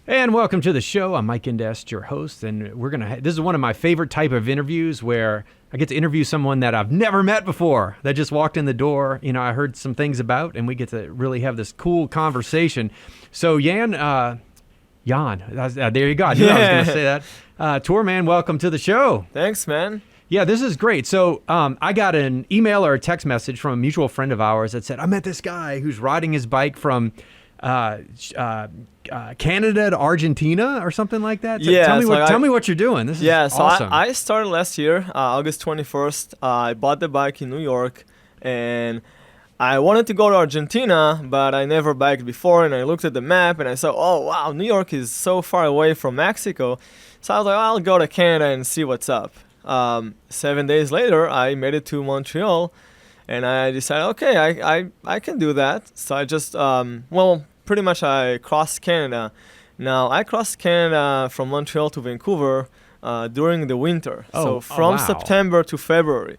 And welcome to the show. I'm Mike Indest, your host, and this is one of my favorite type of interviews where I get to interview someone that I've never met before, that just walked in the door, I heard some things about, and we get to really have this cool conversation. So Yann, there you go. I knew I was going to say that. Tourman, welcome to the show. Thanks, man. Yeah, this is great. So I got an email or a text message from a mutual friend of ours that said, I met this guy who's riding his bike from Canada to Argentina or something like that. So Yeah, tell me what you're doing. This is awesome. I started last year, August 21st. I bought the bike in New York, and I wanted to go to Argentina, but I never biked before, and I looked at the map, and I saw, oh, wow, New York is so far away from Mexico. So I was like, I'll go to Canada and see what's up. 7 days later, I made it to Montreal, and I decided, okay, I can do that. So I just, pretty much I crossed Canada. Now, I crossed Canada from Montreal to Vancouver during the winter. So from September to February.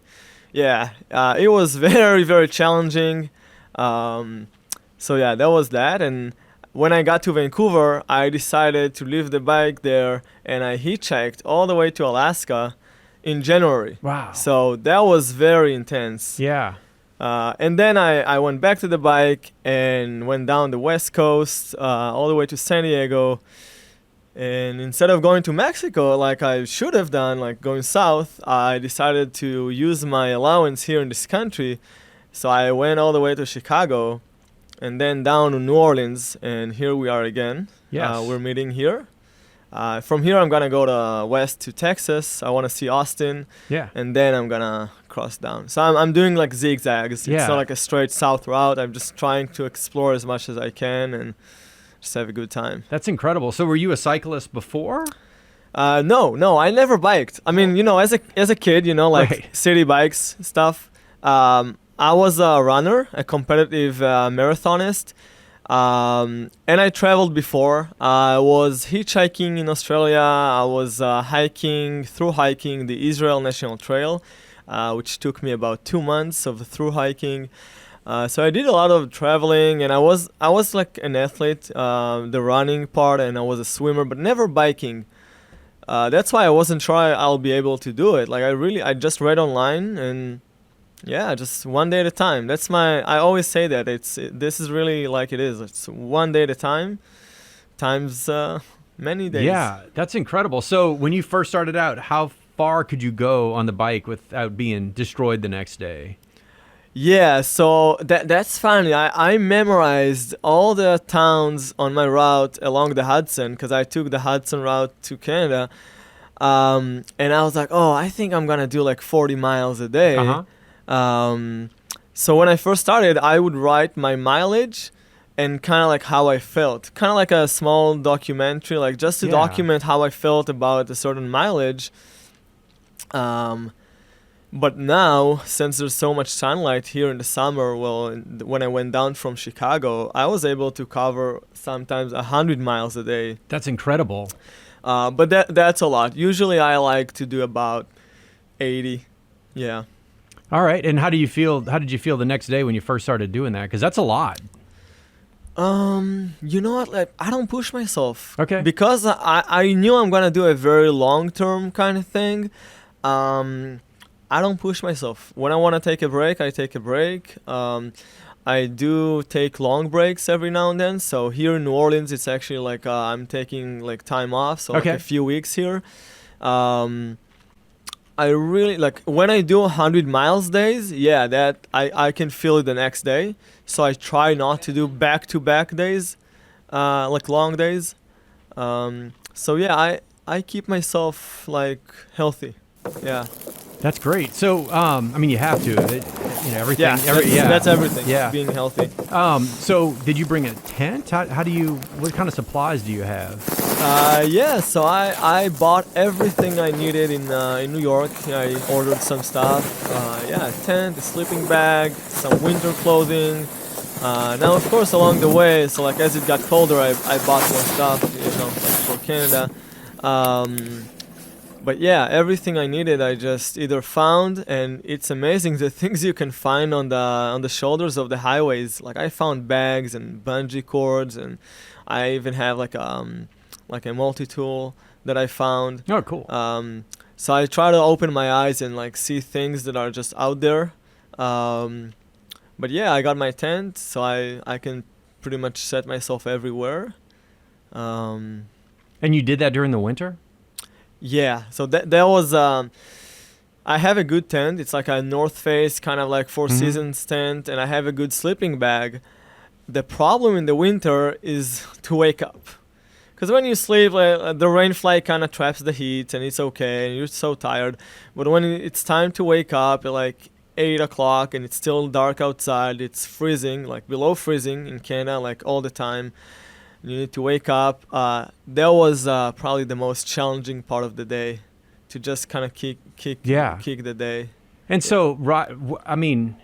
Yeah, it was very, very challenging. That was that. And when I got to Vancouver, I decided to leave the bike there, and I hitchhiked all the way to Alaska in January. Wow. So that was very intense. Yeah. And then I went back to the bike and went down the West Coast all the way to San Diego. And instead of going to Mexico like I should have done, like going south, I decided to use my allowance here in this country. So I went all the way to Chicago and then down to New Orleans. And here we are again. Yes. We're meeting here. From here, I'm going to go to west to Texas. I want to see Austin. Yeah. And then I'm going to cross down. So I'm doing like zigzags. Yeah. It's not like a straight south route. I'm just trying to explore as much as I can and just have a good time. That's incredible. So were you a cyclist before? No, I never biked. I mean, as a kid, Right. city bikes stuff. I was a runner, a competitive marathonist. And I traveled before. I was hitchhiking in Australia. I was hiking the Israel National Trail, which took me about 2 months of through hiking. So I did a lot of traveling, and I was like an athlete, the running part, and I was a swimmer, but never biking. That's why I wasn't sure I'll be able to do it. Like I just read online and. Yeah, just one day at a time. I always say that this is really like it is. It's one day at a time, times many days. Yeah, that's incredible. So when you first started out, how far could you go on the bike without being destroyed the next day? Yeah, so that's funny. I memorized all the towns on my route along the Hudson because I took the Hudson route to Canada. And I was like, I think I'm going to do like 40 miles a day. Uh-huh. So when I first started, I would write my mileage and kind of like how I felt, kind of like a small documentary, like just to document how I felt about a certain mileage. But now, since there's so much sunlight here in the summer, when I went down from Chicago, I was able to cover sometimes 100 miles a day. That's incredible. But that's a lot. Usually I like to do about 80. Yeah. All right. And how did you feel the next day when you first started doing that? Because that's a lot. You know what? Like, I don't push myself. Okay. Because I knew I'm going to do a very long-term kind of thing. I don't push myself. When I want to take a break, I take a break. I do take long breaks every now and then. So here in New Orleans, it's actually like I'm taking like time off. So like a few weeks here. I really like when I do 100 miles days. Yeah, that I can feel it the next day. So I try not to do back-to-back days, like long days. So yeah, I keep myself like healthy. Yeah. That's great. So, I mean, you have to. Everything. Yeah, that's everything. Yeah. Being healthy. So, did you bring a tent? What kind of supplies do you have? So I bought everything I needed in New York. I ordered some stuff. A tent, a sleeping bag, some winter clothing. Now, of course, along the way, so like as it got colder, I bought more stuff, like for Canada. But yeah, everything I needed, I just either found, and it's amazing the things you can find on the shoulders of the highways. Like I found bags and bungee cords, and I even have like like a multi-tool that I found. Oh, cool. So I try to open my eyes and like see things that are just out there. But yeah, I got my tent, so I can pretty much set myself everywhere. And you did that during the winter? Yeah, so that was I have a good tent. It's like a North Face kind of like Four Seasons tent, and I have a good sleeping bag. The problem in the winter is to wake up. Because when you sleep, the rain fly kind of traps the heat, and it's okay, and you're so tired. But when it's time to wake up at like 8 o'clock, and it's still dark outside, it's freezing, like below freezing in Canada, like all the time. You need to wake up. That was probably the most challenging part of the day, to just kind of kick the day. And so, I mean,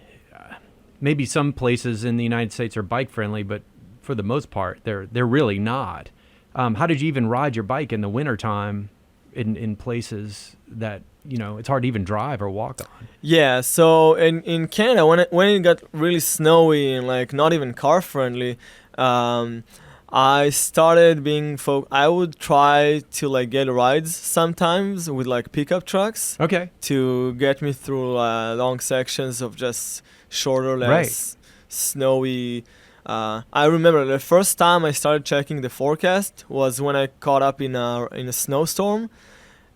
maybe some places in the United States are bike friendly, but for the most part, they're really not. How did you even ride your bike in the wintertime in places that, you know, it's hard to even drive or walk on? Yeah, so in Canada, when it got really snowy and like not even car friendly, I started being I would try to like get rides sometimes with like pickup trucks. Okay. To get me through long sections of just shorter, less snowy. I remember the first time I started checking the forecast was when I caught up in a snowstorm,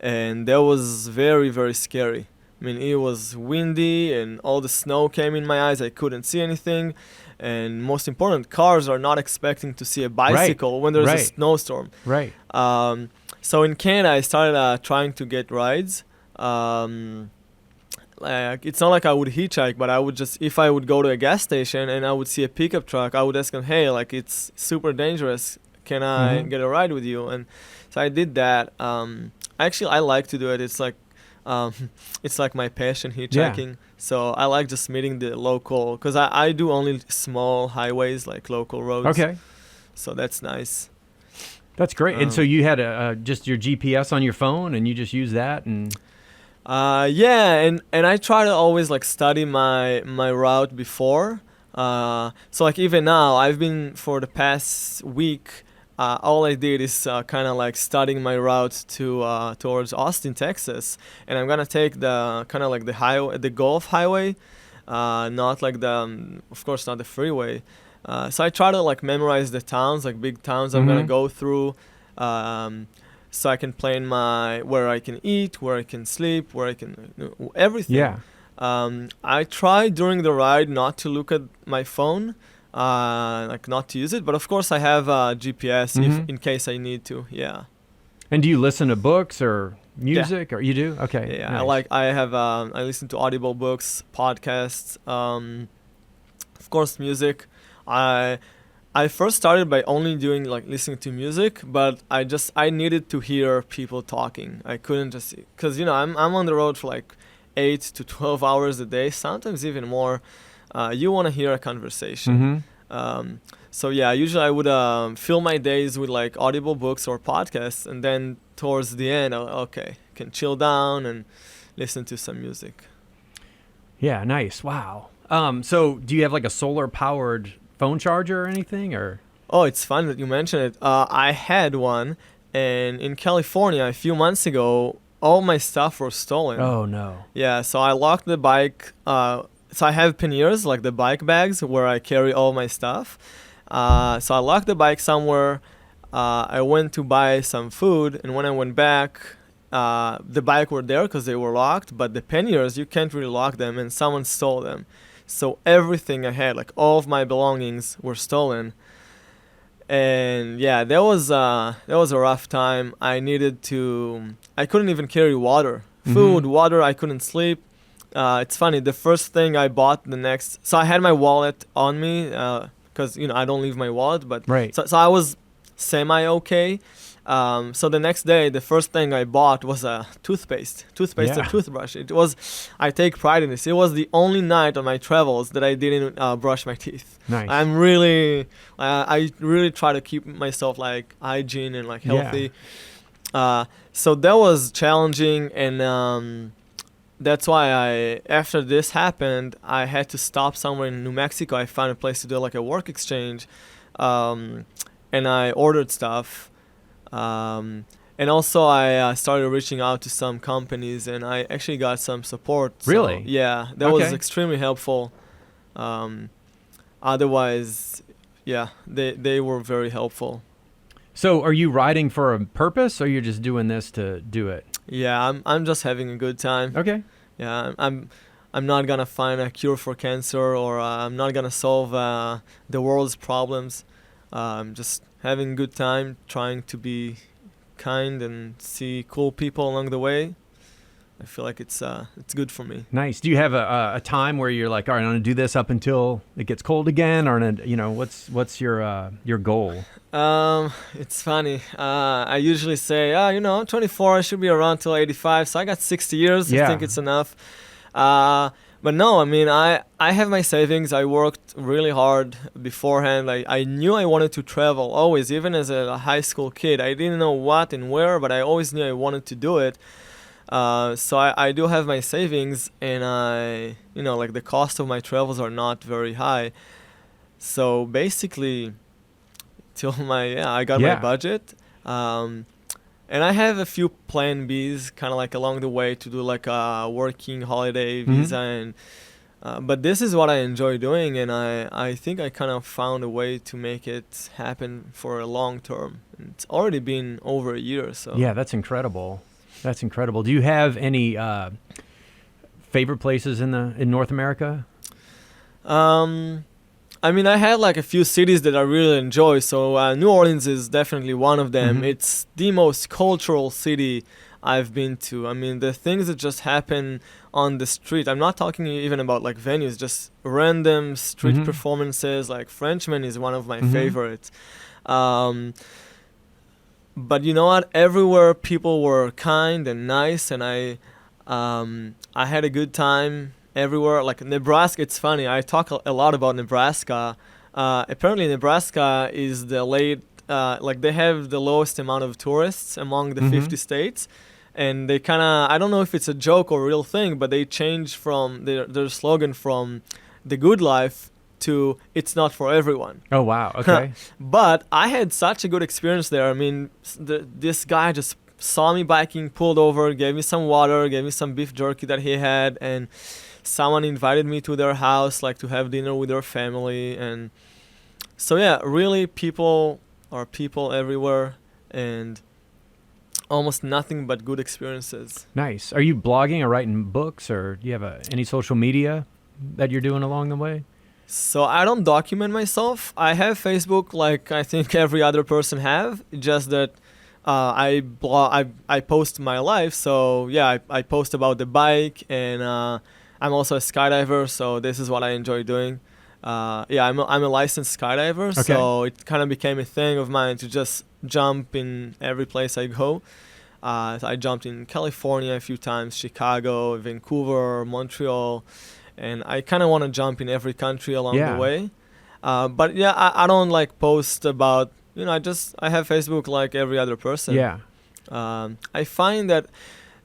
and that was very, very scary. I mean, it was windy and all the snow came in my eyes. I couldn't see anything. And most important, cars are not expecting to see a bicycle when there's a snowstorm. Right. So in Canada, I started trying to get rides. Like, it's not like I would hitchhike, but I would just, if I would go to a gas station and I would see a pickup truck, I would ask them, hey, like, it's super dangerous. Can I get a ride with you? And so I did that. Actually, I like to do it. It's like my passion, hitchhiking. Yeah. So I like just meeting the local, because I do only small highways, like local roads. Okay. So that's nice. That's great. And so you had just your GPS on your phone, and you just use that? And yeah, and I try to always like study my route before. So like even now, I've been for the past week, all I did is kind of like studying my route to towards Austin, Texas, and I'm gonna take the kind of like the highway, the Gulf Highway, not like the, of course, not the freeway. So I try to like memorize the towns, like big towns I'm gonna go through, so I can plan where I can eat, where I can sleep, where I can everything. Yeah. I try during the ride not to look at my phone. Like not to use it, but of course I have GPS in case I need to. Yeah. And do you listen to books or music, or you do? Okay. Yeah, nice. I listen to audible books, podcasts, of course music. I first started by only doing like listening to music, but I needed to hear people talking. I couldn't just, because I'm on the road for like 8 to 12 hours a day, sometimes even more. You want to hear a conversation. So yeah, usually I would fill my days with like audible books or podcasts, and then towards the end, can chill down and listen to some music. Yeah, nice. Wow. So do you have like a solar powered phone charger or anything, or? Oh, it's fun that you mentioned it. I had one, and in California a few months ago, all my stuff was stolen. Oh no. Yeah, so I locked the bike. So I have panniers, like the bike bags, where I carry all my stuff. So I locked the bike somewhere. I went to buy some food, and when I went back, the bike were there because they were locked, but the panniers, you can't really lock them, and someone stole them. So everything I had, like all of my belongings, were stolen. And yeah, that was a rough time. I couldn't even carry water. Food, water, I couldn't sleep. It's funny, the first thing I bought so I had my wallet on me, because, I don't leave my wallet, but so I was semi-okay. So the next day, the first thing I bought was a toothpaste and toothbrush. I take pride in this. It was the only night on my travels that I didn't brush my teeth. Nice. I really try to keep myself like hygiene and like healthy. So that was challenging, and that's why after this happened, I had to stop somewhere in New Mexico. I found a place to do like a work exchange, and I ordered stuff. And also I started reaching out to some companies, and I actually got some support. So, Really? yeah, that was Okay. extremely helpful. Otherwise, yeah, they were very helpful. So are you riding for a purpose, or you're just doing this to do it? Yeah, I'm just having a good time. Okay. Yeah, I'm not gonna find a cure for cancer, or I'm not gonna solve the world's problems. I'm just having a good time, trying to be kind and see cool people along the way. I feel like it's good for me. Nice. Do you have a time where you're like, all right, I'm gonna do this up until it gets cold again, or what's your goal? It's funny. I usually say, 24, I should be around till 85, so I got 60 years. Yeah. I think it's enough. But no, I mean, I have my savings. I worked really hard beforehand. I knew I wanted to travel always, even as a high school kid. I didn't know what and where, but I always knew I wanted to do it. So I do have my savings, and like the cost of my travels are not very high. So basically, I got my budget. And I have a few plan Bs kind of like along the way to do like a working holiday visa, and but this is what I enjoy doing, and I think I kind of found a way to make it happen for a long term. And it's already been over a year, so Yeah, that's incredible. That's incredible. Do you have any favorite places in North America? I mean, I had like a few cities that I really enjoy. So New Orleans is definitely one of them. It's the most cultural city I've been to. I mean, the things that just happen on the street. I'm not talking even about like venues, just random street performances. Like Frenchman is one of my favorites. But you know what? Everywhere people were kind and nice, and I had a good time everywhere. Like Nebraska, it's funny. I talk a lot about Nebraska. Apparently, Nebraska is they have the lowest amount of tourists among the 50 states. And they kind of, I don't know if it's a joke or a real thing, but they changed from their slogan from the good life to it's not for everyone. Oh, wow. Okay. But I had such a good experience there. I mean, this guy just saw me biking, pulled over, gave me some water, gave me some beef jerky that he had, and someone invited me to their house, like to have dinner with their family. And so, yeah, really people are people everywhere, and almost nothing but good experiences. Nice. Are you blogging or writing books, or do you have any social media that you're doing along the way? So I don't document myself. I have Facebook like I think every other person have, just that I post my life. So yeah, I post about the bike, and I'm also a skydiver, so this is what I enjoy doing. I'm a licensed skydiver, so it kind of became a thing of mine to just jump in every place I go. I jumped in California a few times, Chicago, Vancouver, Montreal, and I kind of want to jump in every country along the way. But yeah, I don't like post about, I have Facebook like every other person. Yeah. I find that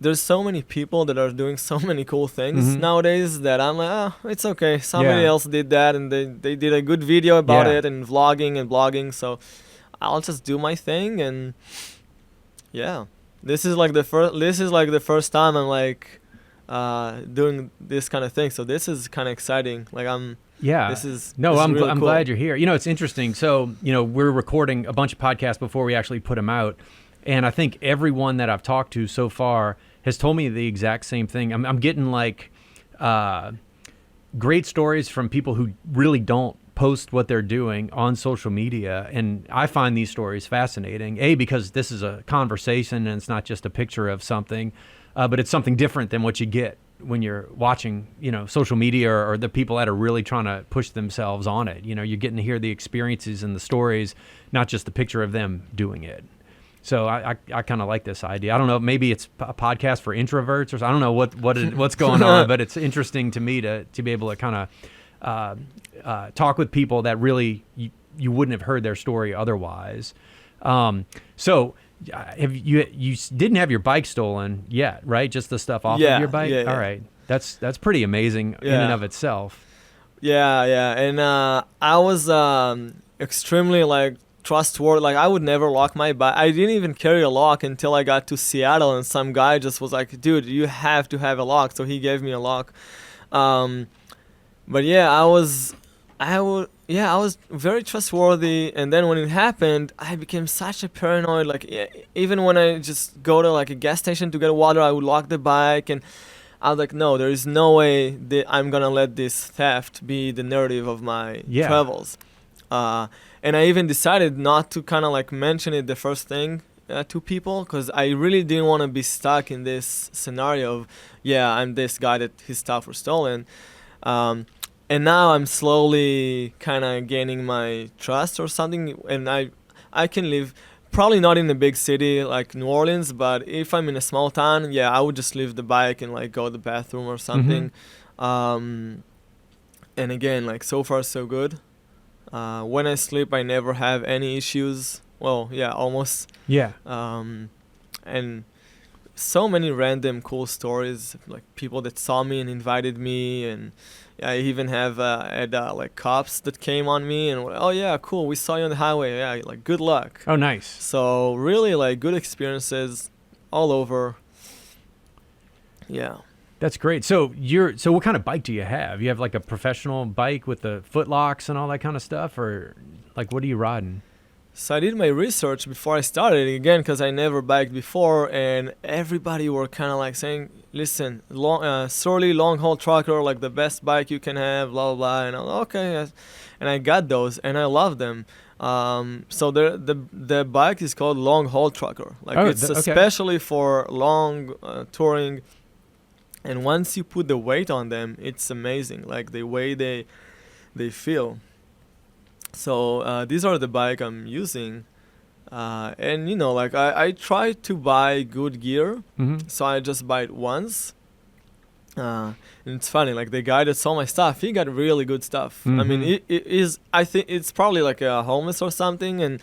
there's so many people that are doing so many cool things nowadays that I'm like, it's okay. Somebody else did that, and they did a good video about it, and vlogging and blogging. So I'll just do my thing, and yeah, this is like the first time I'm like doing this kind of thing. So this is kind of exciting. Like I'm really cool. Glad you're here. It's interesting. So we're recording a bunch of podcasts before we actually put them out, and I think everyone that I've talked to so far has told me the exact same thing. I'm getting like great stories from people who really don't post what they're doing on social media, and I find these stories fascinating. Because this is a conversation and it's not just a picture of something, but it's something different than what you get when you're watching, social media or the people that are really trying to push themselves on it. You're getting to hear the experiences and the stories, not just the picture of them doing it. So I kind of like this idea. I don't know, maybe it's a podcast for introverts, or I don't know what's going on, but it's interesting to me to be able to kind of talk with people that really you wouldn't have heard their story otherwise. So you didn't have your bike stolen yet, right? Just the stuff off of your bike? Yeah. All right. That's pretty amazing in and of itself. Yeah. And I was extremely like trustworthy. Like I would never lock my bike. I didn't even carry a lock until I got to Seattle, and some guy just was like, "Dude, you have to have a lock." So he gave me a lock. But yeah, I was very trustworthy. And then when it happened, I became such a paranoid. Like even when I just go to like a gas station to get water, I would lock the bike, and I was like, no, there is no way that I'm gonna let this theft be the narrative of my travels. And I even decided not to kind of like mention it the first thing to people, because I really didn't want to be stuck in this scenario of, yeah, I'm this guy that his stuff was stolen. And now I'm slowly kind of gaining my trust or something, and I can live, probably not in a big city like New Orleans, but if I'm in a small town, yeah, I would just leave the bike and like go to the bathroom or something. And again, like so far so good. When I sleep, I never have any issues. Well, yeah, almost. Yeah. And so many random cool stories, like people that saw me and invited me, and I even have like cops that came on me and were, oh yeah, cool, we saw you on the highway. Yeah, like good luck. Oh, nice. So really, like good experiences all over. Yeah. That's great. So what kind of bike do you have? You have like a professional bike with the foot locks and all that kind of stuff, or like what are you riding? So I did my research before I started, again, because I never biked before, and everybody were kind of like saying, listen, Surly long haul trucker, like the best bike you can have, blah, blah, blah. And I was like, okay, yes. And I got those, and I love them. So the bike is called long haul trucker. Like it's especially for long touring. And once you put the weight on them, it's amazing, like the way they feel. So these are the bike I'm using. And, you know, like I try to buy good gear. So I just buy it once. And it's funny, like the guy that saw my stuff, he got really good stuff. I mean, it is, I think it's probably like a homeless or something. And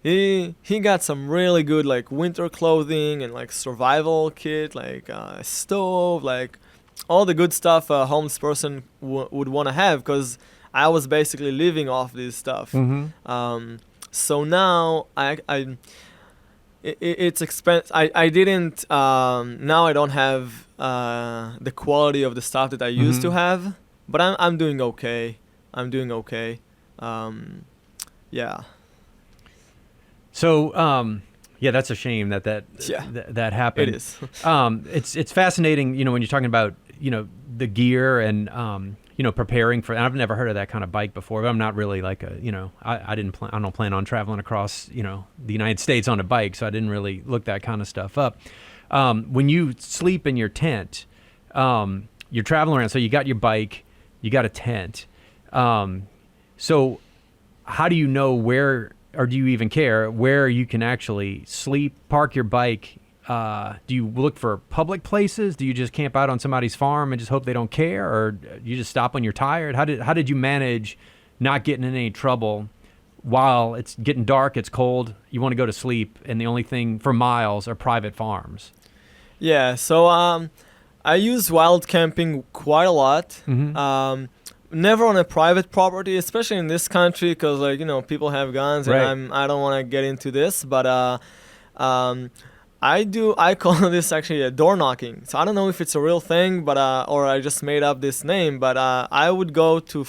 he got some really good like winter clothing and like survival kit, like a stove, like all the good stuff a homeless person would want to have, because I was basically living off this stuff. So now it's expensive. I didn't now I don't have the quality of the stuff that I used to have, but I'm doing okay. Yeah. So, yeah, that's a shame that happened. It is. It's fascinating, you know, when you're talking about, you know, the gear and, you know, preparing for, and I've never heard of that kind of bike before, but I'm not really like a, you know, I don't plan on traveling across, you know, the United States on a bike. So I didn't really look that kind of stuff up. When you sleep in your tent, you're traveling around. So you got your bike, you got a tent. So how do you know where, or do you even care where you can actually sleep, park your bike? Do you look for public places? Do you just camp out on somebody's farm and just hope they don't care? Or you just stop when you're tired? How did you manage not getting in any trouble while it's getting dark, it's cold, you want to go to sleep, and the only thing for miles are private farms? Yeah, so I use wild camping quite a lot. Never on a private property, especially in this country, because, like, you know, people have guns, and I don't want to get into this, but I call this actually a door knocking. So I don't know if it's a real thing, but or I just made up this name, but I would go to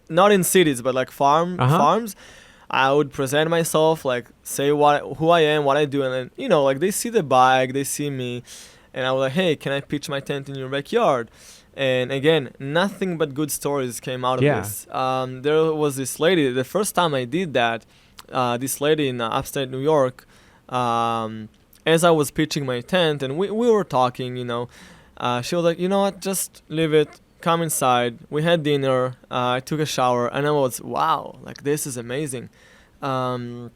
not in cities, but like farms. I would present myself, like say who I am, what I do, and then, you know, like they see the bike, they see me, and I was like, hey, can I pitch my tent in your backyard? And again, nothing but good stories came out of this. There was this lady, the first time I did that, this lady in upstate New York, as I was pitching my tent and we were talking, you know, she was like, you know what, just leave it, come inside. We had dinner, I took a shower, and I was, wow, like this is amazing. I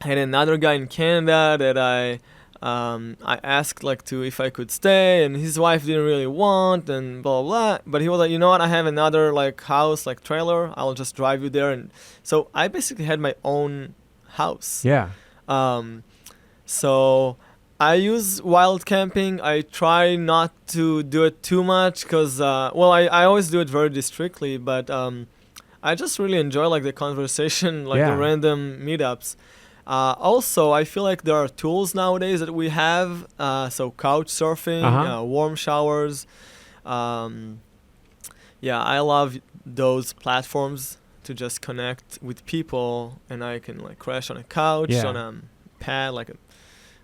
had another guy in Canada that I asked like if I could stay, and his wife didn't really want, and blah, blah, blah. But he was like, you know what, I have another like house, like trailer, I'll just drive you there. And so I basically had my own house. So I use wild camping. I try not to do it too much because, I always do it very strictly, but I just really enjoy like the conversation, like Yeah. the random meetups. Also, I feel like there are tools nowadays that we have. So couch surfing, warm showers. Um, yeah, I love those platforms to just connect with people, and I can like crash on a couch, on a pad, like a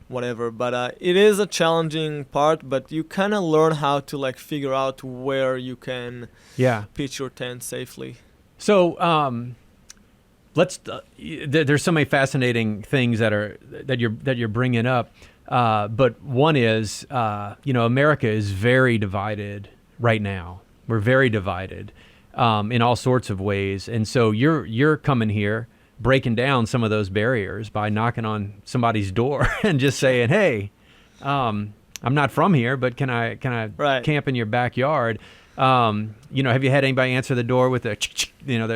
whatever. But it is a challenging part, but you kind of learn how to like figure out where you can pitch your tent safely. So there's so many fascinating things that you're bringing up, but one is America is very divided right now. We're very divided in all sorts of ways, and so you're coming here breaking down some of those barriers by knocking on somebody's door and just saying, hey, I'm not from here, but can I camp in your backyard? Have you had anybody answer the door with the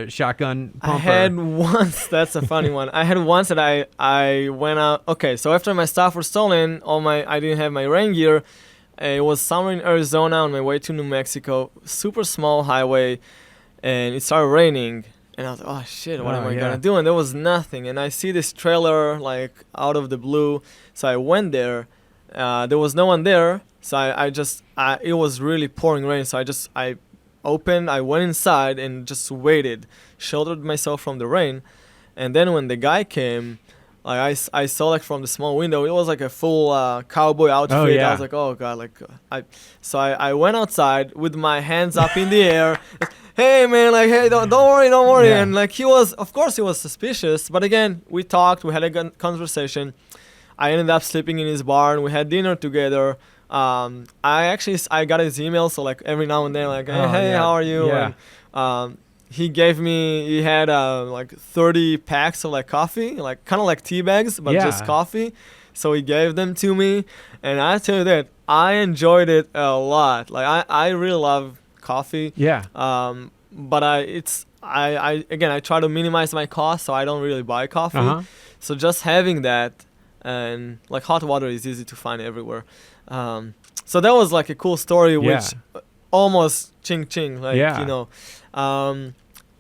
shotgun pump? I had once. That's a funny one. I had once that I went out. Okay, so after my stuff was stolen, I didn't have my rain gear. It was somewhere in Arizona on my way to New Mexico, super small highway, and it started raining. And I was like, oh shit, what am I gonna do? And there was nothing. And I see this trailer like out of the blue. So I went there. There was no one there. So it was really pouring rain. So I went inside and just waited, sheltered myself from the rain. And then when the guy came, like I saw like from the small window, it was like a full cowboy outfit. Oh, yeah. I was like, oh God, I went outside with my hands up in the air. Hey man, like, hey, don't worry. Yeah. And like he was suspicious. But again, we talked, we had a conversation. I ended up sleeping in his barn. We had dinner together. I got his email, so like every now and then, like, hey, how are you? Yeah. And he had like 30 packs of like coffee, like kind of like tea bags, but just coffee. So he gave them to me, and I tell you that I enjoyed it a lot. Like I really love coffee. Yeah. But I try to minimize my cost, so I don't really buy coffee. So just having that, and like hot water is easy to find everywhere. So that was like a cool story, which almost ching, like,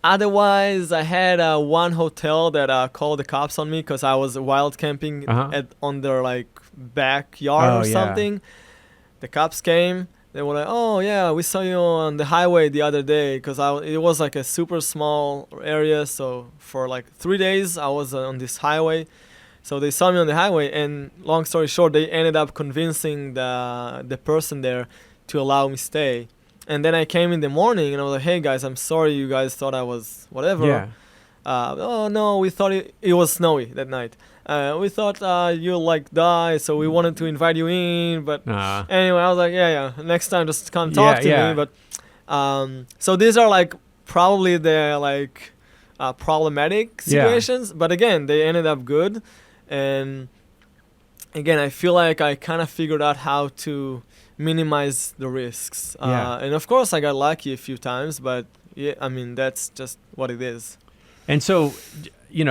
otherwise I had one hotel that called the cops on me because I was wild camping on their like backyard or something. The cops came. They were like, oh yeah, we saw you on the highway the other day, because it was like a super small area. So for like 3 days I was on this highway. So they saw me on the highway, and long story short, they ended up convincing the person there to allow me stay. And then I came in the morning, and I was like, hey guys, I'm sorry you guys thought I was whatever. Yeah. Oh no, we thought it was snowy that night. We thought you'll like die, so we wanted to invite you in. But anyway, I was like, yeah, next time just come talk to me. But so these are like probably the like problematic situations. But again, they ended up good. And again, I feel like I kind of figured out how to minimize the risks. And of course, I got lucky a few times, but yeah, I mean, that's just what it is. And so,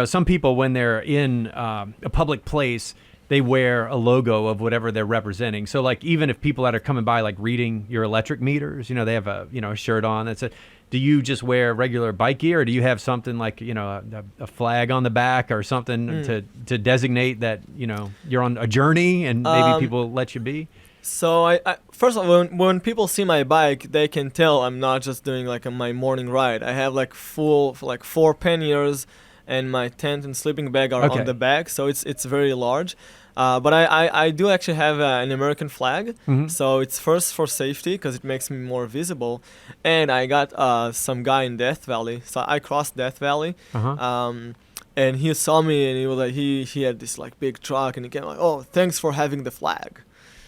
some people, when they're in a public place, they wear a logo of whatever they're representing. So like, even if people that are coming by, like reading your electric meters, they have a shirt on that says, do you just wear regular bike gear, or do you have something like, a flag on the back or something to designate that, you're on a journey and maybe people let you be? So I first of all, when people see my bike, they can tell I'm not just doing like my morning ride. I have like full, like 4 panniers, and my tent and sleeping bag are on the back, so it's very large. But I do actually have an American flag, so it's first for safety because it makes me more visible. And I got some guy in Death Valley, so I crossed Death Valley, and he saw me, and he was like, he had this like big truck, and he came like, oh, thanks for having the flag.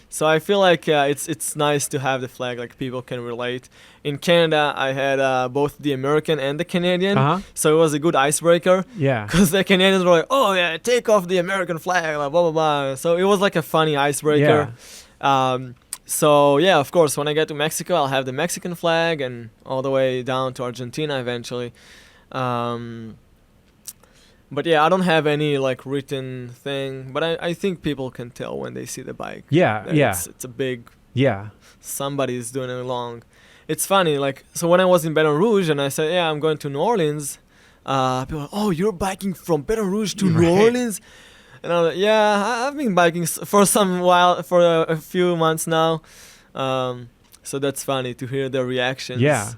So I feel like it's nice to have the flag, like people can relate. In Canada, I had both the American and the Canadian, so it was a good icebreaker. Yeah. Because the Canadians were like, oh yeah, take off the American flag, blah, blah, blah. So it was like a funny icebreaker. Yeah. So yeah, of course, when I get to Mexico, I'll have the Mexican flag, and all the way down to Argentina eventually. But yeah, I don't have any like written thing, but I think people can tell when they see the bike. Yeah, yeah. It's a big, yeah. Somebody's doing it along. it's funny. Like, so when I was in Baton Rouge and I said, yeah, I'm going to New Orleans, people are, oh, you're biking from Baton Rouge to New Orleans? And I'm like, yeah, I've been biking for a few months now. So that's funny to hear their reactions. Yeah.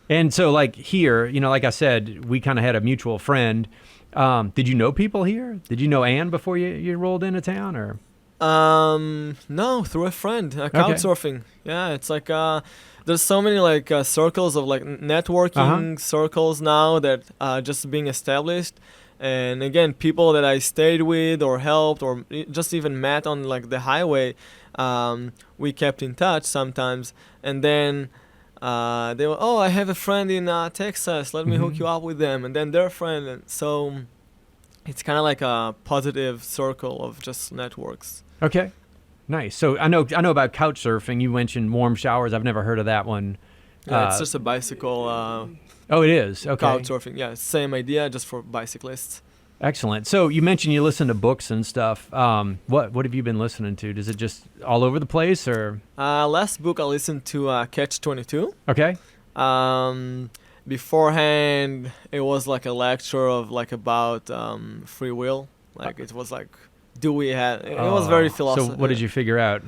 And so, like, here, you know, like I said, we kind of had a mutual friend. Did you know people here? Did you know Ann before you rolled into town, or? No, through a friend, couch surfing. Yeah, it's like there's so many like circles of like networking circles now that just being established. And again, people that I stayed with or helped or just even met on like the highway, we kept in touch sometimes. And then they were, oh, I have a friend in Texas. Let me hook you up with them. And then their friend. And so it's kind of like a positive circle of just networks. Okay, nice. So I know about couch surfing. You mentioned warm showers. I've never heard of that one. Yeah, it's just a bicycle. Oh, it is. Okay. Couch surfing. Yeah, same idea, just for bicyclists. Excellent. So you mentioned you listen to books and stuff. What have you been listening to? Does it just all over the place, or? Last book I listened to Catch-22. Okay. Beforehand, it was like a lecture of like about free will. Like it was like, do we have? It was very philosophical. So what did you figure out?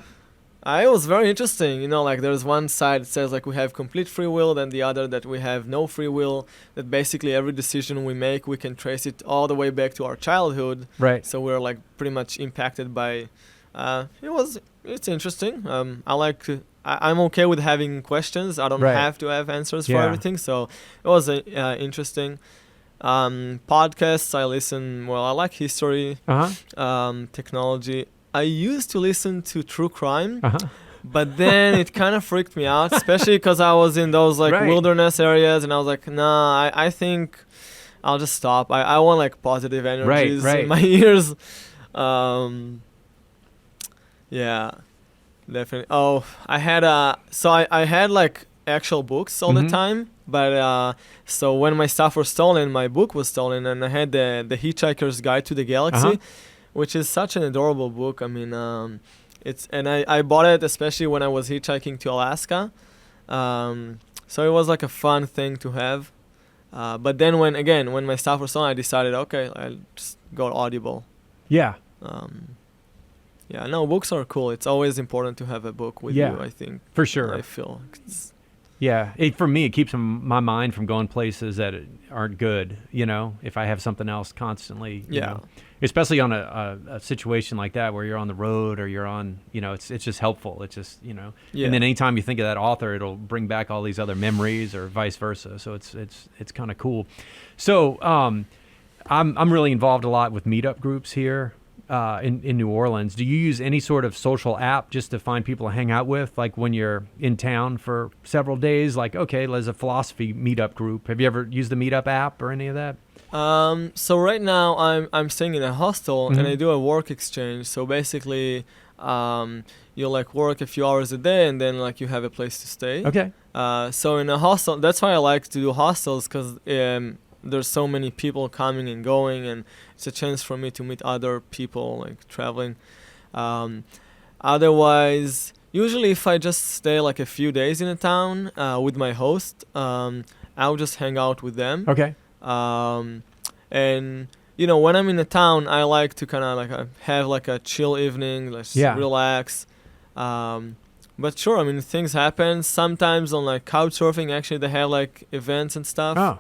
It was very interesting. You know, like there's one side that says like we have complete free will, then the other that we have no free will. That basically every decision we make, we can trace it all the way back to our childhood. Right. So we're like pretty much impacted by. It's interesting. I'm okay with having questions. I don't have to have answers for everything. So it was interesting. Podcasts I listen. Well, I like history, technology. I used to listen to true crime, but then it kind of freaked me out, especially because I was in those like wilderness areas, and I was like, nah, I think I'll just stop. I want like positive energies in my ears. Yeah, definitely. Oh, I had I had like actual books all the time, but so when my stuff was stolen, my book was stolen, and I had the Hitchhiker's Guide to the Galaxy, which is such an adorable book. I mean, I bought it especially when I was hitchhiking to Alaska, so it was like a fun thing to have. But then when my stuff was stolen, I decided, okay, I'll just go Audible. Yeah. Yeah, no, books are cool. It's always important to have a book with you, I think. For sure. I feel. Yeah, for me, it keeps my mind from going places that aren't good, you know, if I have something else constantly, you know, especially on a situation like that where you're on the road or you're on, you know, it's just helpful. It's just, you know, and then anytime you think of that author, it'll bring back all these other memories or vice versa. So it's kind of cool. So I'm really involved a lot with meetup groups here. In New Orleans. Do you use any sort of social app just to find people to hang out with? Like when you're in town for several days, like, okay, there's a philosophy meetup group. Have you ever used the meetup app or any of that? So right now I'm staying in a hostel and I do a work exchange. So basically, you like work a few hours a day and then like you have a place to stay. Okay. So in a hostel, that's why I like to do hostels, because there's so many people coming and going, and it's a chance for me to meet other people like traveling. Otherwise, usually if I just stay like a few days in a town with my host, I'll just hang out with them. Okay. And you know, when I'm in a town, I like to kind of like have like a chill evening, like relax. But sure, I mean, things happen. Sometimes on like couch surfing, actually they have like events and stuff. Oh.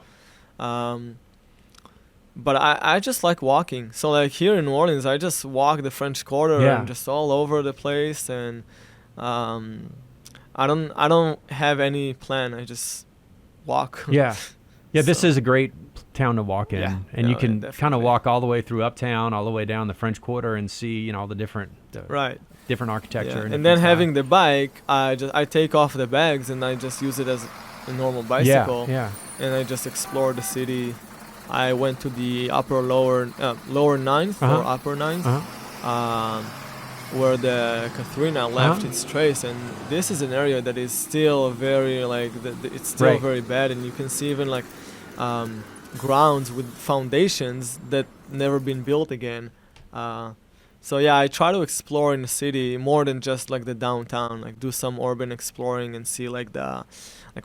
But I just like walking. So like here in New Orleans, I just walk the French Quarter and just all over the place. And I don't have any plan. I just walk. Yeah. This is a great town to walk in, and you can kind of walk all the way through uptown, all the way down the French Quarter, and see, you know, all the different different architecture. And then having the bike, I take off the bags and I just use it as a normal bicycle. And I just explore the city. I went to the lower 9th or upper 9th, where the Katharina left its trace, and this is an area that is still very like it's still very bad, and you can see even like grounds with foundations that never been built again. So yeah, I try to explore in the city more than just like the downtown. Like do some urban exploring and see like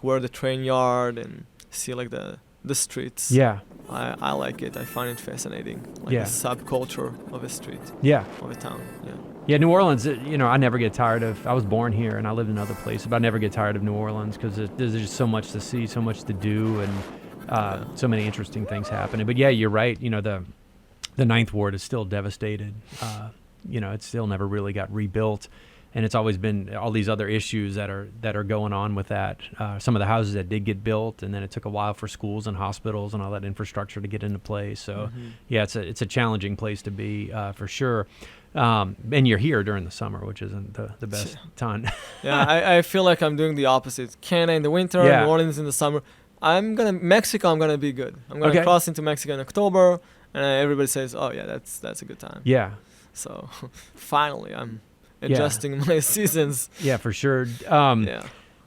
where the train yard and see like the streets. Yeah. I like it. I find it fascinating. Like Yeah. the subculture of a street, Yeah. of a town. Yeah. Yeah, New Orleans, I never get tired of. I was born here and I lived in other places, but I never get tired of New Orleans because there's just so much to see, so much to do, and so many interesting things happening. But yeah, you're right. The Ninth Ward is still devastated. It still never really got rebuilt, and it's always been all these other issues that are going on with that. Some of the houses that did get built, and then it took a while for schools and hospitals and all that infrastructure to get into place. So yeah, it's a challenging place to be for sure. And you're here during the summer, which isn't the best time. Yeah, I feel like I'm doing the opposite. Canada in the winter, Yeah. New Orleans in the summer. Mexico, I'm gonna be good. I'm gonna Okay. cross into Mexico in October, and everybody says, "Oh yeah, that's a good time." Yeah, So finally, I'm adjusting my seasons. yeah, for sure. Yeah.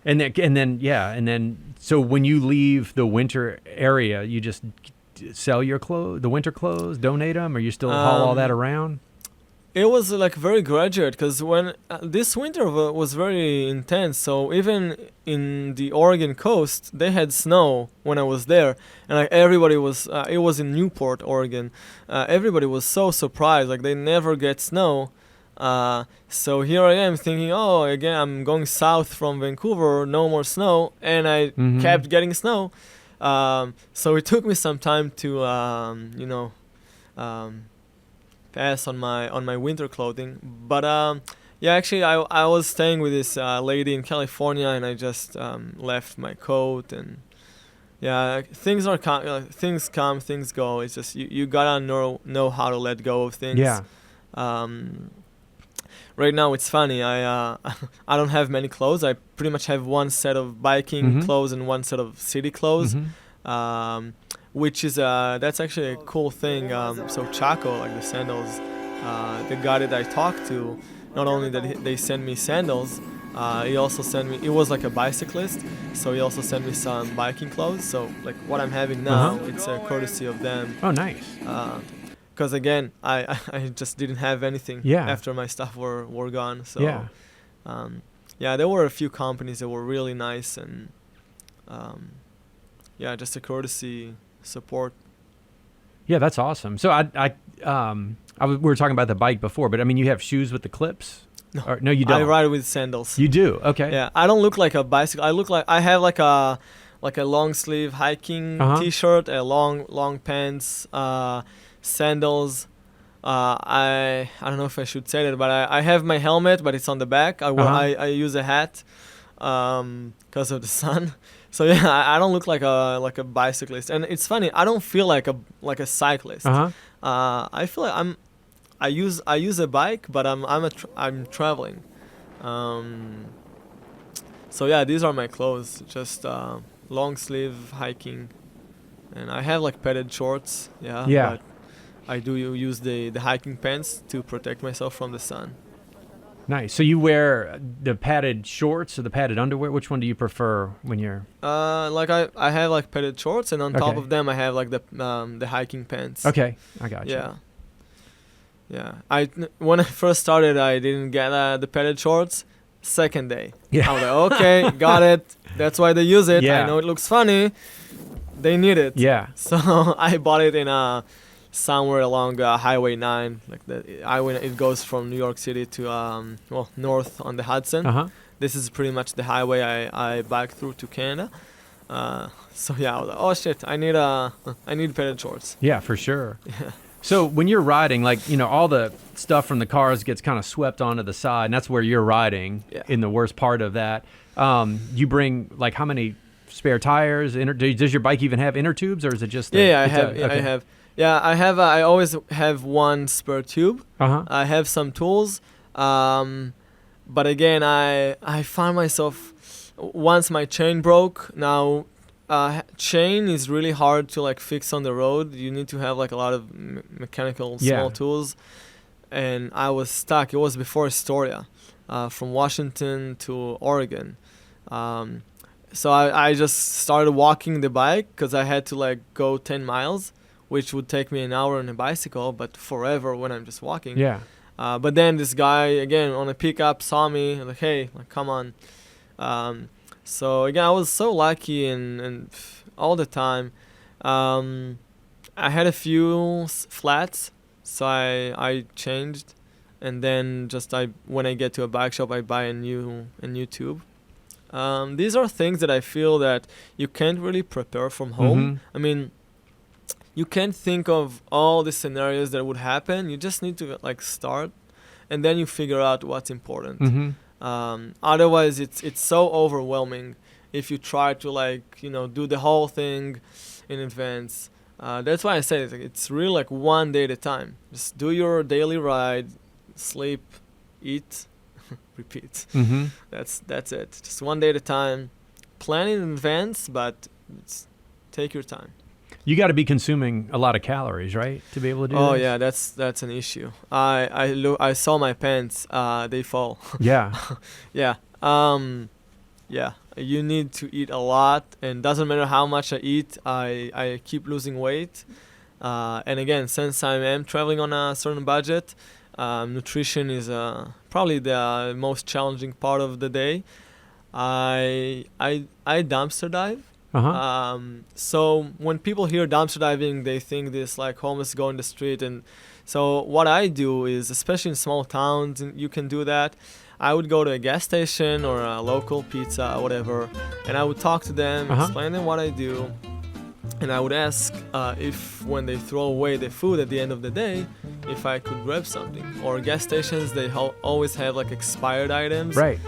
And then so when you leave the winter area, you just sell your clothes, the winter clothes, donate them, or you still haul all that around? It was like very graduate because when this winter was very intense. So even in the Oregon coast, they had snow when I was there, and like everybody was. It was in Newport, Oregon. Everybody was so surprised. Like they never get snow. So here I am thinking, oh, again, I'm going south from Vancouver, no more snow, and I kept getting snow. So it took me some time to, pass on my winter clothing. But yeah, actually, I was staying with this lady in California, and I just left my coat, and yeah, things come, things go. It's just you gotta know how to let go of things. Yeah. Right now it's funny. I I don't have many clothes. I pretty much have one set of biking clothes and one set of city clothes, which is that's actually a cool thing. So Chaco, like the sandals, the guy that I talked to, not only that they sent me sandals, he also sent me. It was like a bicyclist, so he also sent me some biking clothes. So like what I'm having now, it's a courtesy of them. Oh, nice. Because again, I just didn't have anything after my stuff were gone. So yeah, there were a few companies that were really nice, and yeah, just a courtesy support. Yeah, that's awesome. So we were talking about the bike before, but I mean, you have shoes with the clips? No, you don't. I ride with sandals. You do? Okay. Yeah, I don't look like a bicycle. I have like a long sleeve hiking t-shirt, a long pants, sandals. I don't know if I should say that, but I have my helmet, but it's on the back. I use a hat because of the sun. So yeah, I don't look like a bicyclist, and it's funny. I don't feel like a cyclist. I feel like I use a bike, but I'm traveling. So yeah, these are my clothes. Just long sleeve hiking, and I have like padded shorts. Yeah. But I do use the hiking pants to protect myself from the sun. Nice. So you wear the padded shorts or the padded underwear? Which one do you prefer when you're? Like I have like padded shorts, and on top of them I have like the hiking pants. Okay, I got you. Yeah. When I first started, I didn't get the padded shorts. Second day, I was like, okay, got it. That's why they use it. I know it looks funny. They need it. Yeah. So I bought it in somewhere along Highway 9, like the highway. It goes from New York City to north on the Hudson. This is pretty much the highway I bike through to Canada. So yeah, I was like, oh shit, I need padded shorts. Yeah, for sure. Yeah. So when you're riding, like, all the stuff from the cars gets kind of swept onto the side, and that's where you're riding in the worst part of that. You bring, like, how many spare tires? Does your bike even have inner tubes, or is it just? I have. Yeah, I always have one spare tube. I have some tools. But again, I find myself, once my chain broke, now chain is really hard to like fix on the road. You need to have like a lot of mechanical small tools. And I was stuck. It was before Astoria, from Washington to Oregon. So I just started walking the bike because I had to like go 10 miles, which would take me an hour on a bicycle, but forever when I'm just walking. Yeah. But then this guy again on a pickup saw me like, hey, like come on. So again, I was so lucky and all the time. I had a few flats, so I changed, and then when I get to a bike shop, I buy a new tube. These are things that I feel that you can't really prepare from home. I mean, you can't think of all the scenarios that would happen. You just need to like start, and then you figure out what's important. Otherwise, it's so overwhelming if you try to like do the whole thing in advance. That's why I say it's really like one day at a time. Just do your daily ride, sleep, eat, repeat. That's it. Just one day at a time. Plan in advance, but take your time. You got to be consuming a lot of calories, right, to be able to do Oh this? yeah, that's an issue. I saw my pants. They fall. Yeah. Yeah. Yeah. You need to eat a lot, and doesn't matter how much I eat. I keep losing weight. And again, since I am traveling on a certain budget, nutrition is probably the most challenging part of the day. I dumpster dive. So when people hear dumpster diving, they think this like homeless go in the street. And so what I do is, especially in small towns, and you can do that. I would go to a gas station or a local pizza, whatever, and I would talk to them, explain them what I do, and I would ask if when they throw away the food at the end of the day, if I could grab something. Or gas stations, they always have like expired items. Right.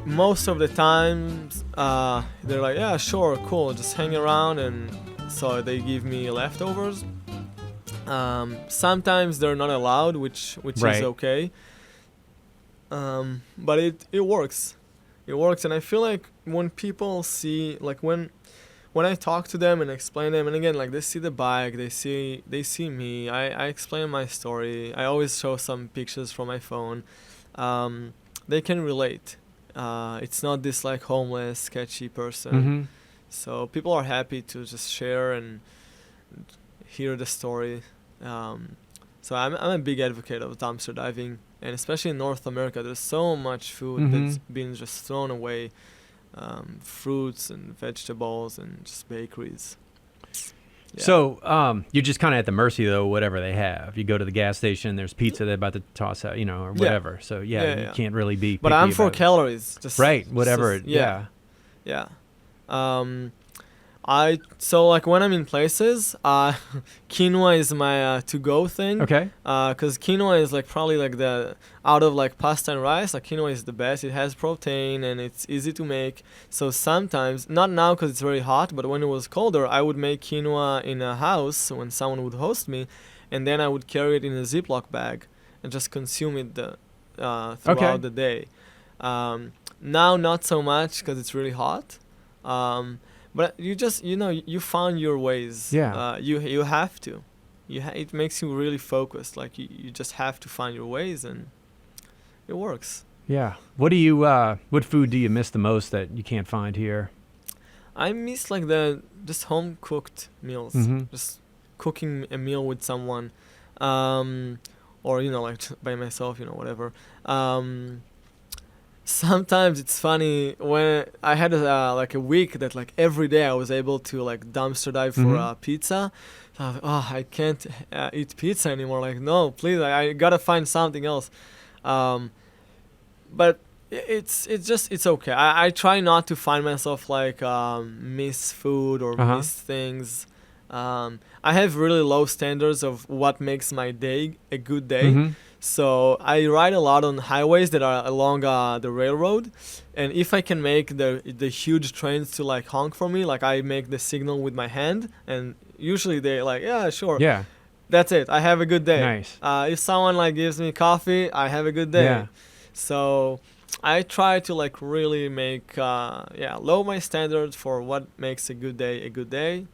Most of the times, they're like, yeah, sure, cool, just hang around, and so they give me leftovers. Sometimes they're not allowed, which Right. is okay. But it works. It works, and I feel like when people see, like when I talk to them and explain them, and again, like they see the bike, they see me. I explain my story. I always show some pictures from my phone. They can relate. It's not this like homeless, sketchy person. So people are happy to just share and hear the story. So I'm a big advocate of dumpster diving, and especially in North America, there's so much food that's been just thrown away, fruits and vegetables and just bakeries. Yeah. So you're just kind of at the mercy, though, whatever they have. You go to the gas station, there's pizza they're about to toss out, or whatever. So, you can't really be But picky I'm for about it. calories. Just Right, whatever. just- Yeah. Yeah. So like when I'm in places, quinoa is my to-go thing. Okay. Because quinoa is like probably like out of like pasta and rice, like quinoa is the best. It has protein and it's easy to make. So sometimes, not now because it's very hot, but when it was colder, I would make quinoa in a house when someone would host me, and then I would carry it in a Ziploc bag and just consume it throughout the day. Now not so much because it's really hot. But you just you found your ways. Yeah. You have to. It makes you really focused. Like you just have to find your ways, and it works. Yeah. What food do you miss the most that you can't find here? I miss like just home cooked meals. Just cooking a meal with someone, or like by myself. Whatever. Sometimes it's funny when I had like a week that like every day I was able to like dumpster dive for pizza. So I was like, I can't eat pizza anymore. Like, no, please, I gotta find something else. But it's okay. I try not to find myself like miss food or miss things. I have really low standards of what makes my day a good day. So I ride a lot on highways that are along the railroad, and if I can make the huge trains to like honk for me, like I make the signal with my hand, and usually they like, yeah, sure. Yeah. That's it. I have a good day. Nice. If someone like gives me coffee, I have a good day. Yeah. So I try to like really make lower my standards for what makes a good day,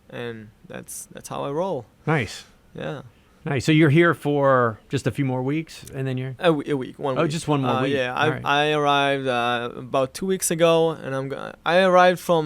and that's how I roll. Nice. Yeah. Nice. So you're here for just a few more weeks, and then you're A week. 1 week. Oh, just one more week. Yeah, All right. I arrived about 2 weeks ago, and I arrived for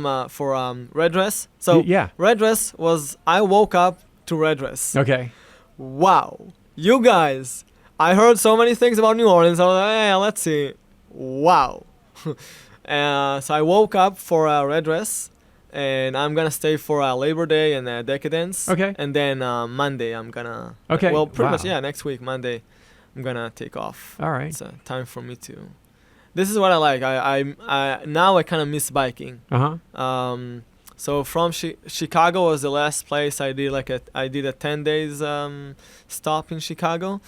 Red Dress. So yeah. Red Dress was, I woke up to Red Dress. Okay. Wow, you guys I heard so many things about New Orleans. I was like, hey, let's see. Wow. So I woke up for a red dress, and I'm gonna stay for Labor Day and Decadence. Okay. And then Monday I'm gonna. Okay. Well, pretty Wow. much next week Monday, I'm gonna take off. All right. It's time for me to. This is what I like. I now I kind of miss biking. So from Chicago was the last place I did I did a 10 days stop in Chicago.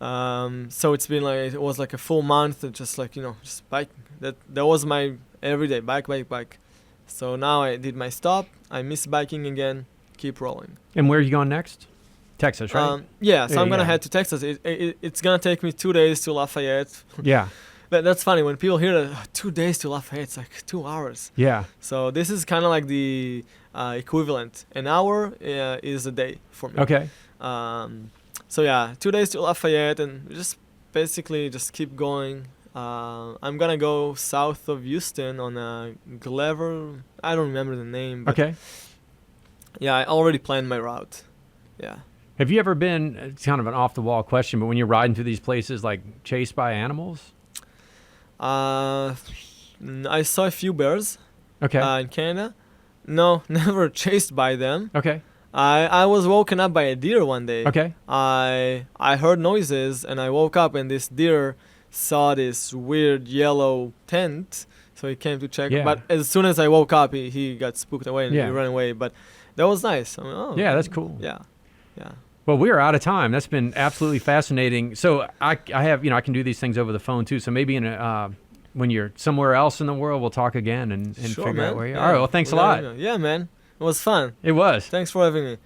So it's been it was like a full month of just just biking. That was my everyday bike. So now I did my stop. I miss biking again. Keep rolling. And where are you going next? Texas, right? So I'm gonna head to Texas. It's gonna take me 2 days to Lafayette. Yeah. That's funny when people hear that 2 days to Lafayette. It's like 2 hours. Yeah. So this is kind of like the equivalent. An hour is a day for me. Okay. So 2 days to Lafayette and just basically just keep going. I'm gonna go south of Houston on a Glover. I don't remember the name. But Okay. Yeah, I already planned my route. Yeah. Have you ever been, it's kind of an off-the-wall question, but when you're riding through these places, like chased by animals? I saw a few bears. Okay. In Canada. No, never chased by them. Okay. I was woken up by a deer one day. Okay. I heard noises and I woke up and this deer saw this weird yellow tent, so he came to check. Yeah. But as soon as I woke up, he got spooked away and Yeah. he ran away. But that was nice. I mean, Yeah, that's cool. Yeah. Well, we are out of time. That's been absolutely fascinating. So I have, I can do these things over the phone too. So maybe when you're somewhere else in the world, we'll talk again and Sure, figure man. out where you are. Yeah. All right. Well, thanks a lot. Yeah, man. It was fun. It was. Thanks for having me.